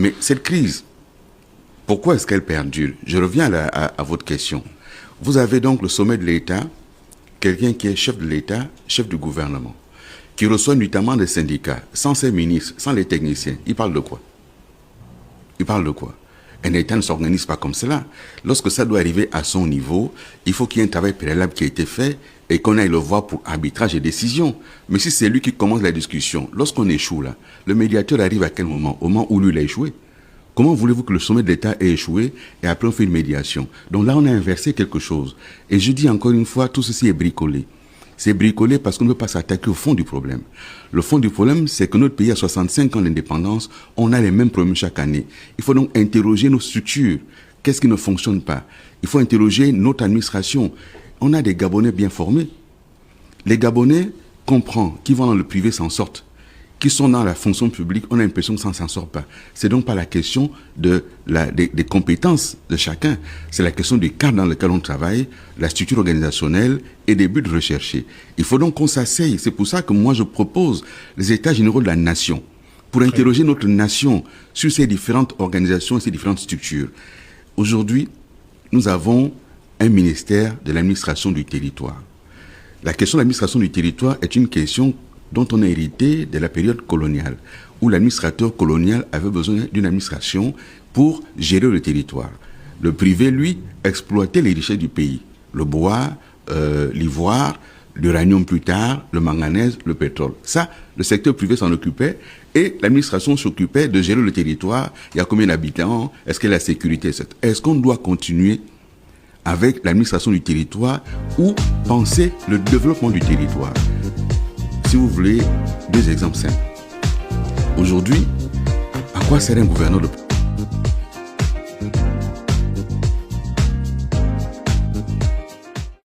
Mais cette crise, pourquoi est-ce qu'elle perdure? Je reviens à votre question. Vous avez donc le sommet de l'État, quelqu'un qui est chef de l'État, chef du gouvernement, qui reçoit notamment des syndicats, sans ses ministres, sans les techniciens. Il parle de quoi? Il parle de quoi? Un État ne s'organise pas comme cela. Lorsque ça doit arriver à son niveau, il faut qu'il y ait un travail préalable qui a été fait et qu'on aille le voir pour arbitrage et décision. Mais si c'est lui qui commence la discussion, lorsqu'on échoue là, le médiateur arrive à quel moment? Au moment où lui il a échoué. Comment voulez-vous que le sommet de l'État ait échoué et après on fait une médiation? Donc là on a inversé quelque chose. Et je dis encore une fois, tout ceci est bricolé. C'est bricolé parce qu'on ne peut pas s'attaquer au fond du problème. Le fond du problème, c'est que notre pays a 65 ans d'indépendance, on a les mêmes problèmes chaque année. Il faut donc interroger nos structures. Qu'est-ce qui ne fonctionne pas? Il faut interroger notre administration. On a des Gabonais bien formés. Les Gabonais comprennent qui vont dans le privé s'en sortent. Qui sont dans la fonction publique, on a l'impression que ça ne s'en sort pas. C'est donc pas la question des compétences de chacun. C'est la question du cadre dans lequel on travaille, la structure organisationnelle et des buts recherchés. Il faut donc qu'on s'asseye. C'est pour ça que moi je propose les états généraux de la nation pour interroger notre nation sur ces différentes organisations et ces différentes structures. Aujourd'hui, nous avons un ministère de l'administration du territoire. La question de l'administration du territoire est une question dont on a hérité de la période coloniale, où l'administrateur colonial avait besoin d'une administration pour gérer le territoire. Le privé, lui, exploitait les richesses du pays. Le bois, l'ivoire, l'uranium plus tard, le manganèse, le pétrole. Ça, le secteur privé s'en occupait et l'administration s'occupait de gérer le territoire. Il y a combien d'habitants? Est-ce qu'il y a la sécurité, etc. Est-ce qu'on doit continuer avec l'administration du territoire ou penser le développement du territoire? Si vous voulez, deux exemples simples. Aujourd'hui, à quoi sert un gouverneur de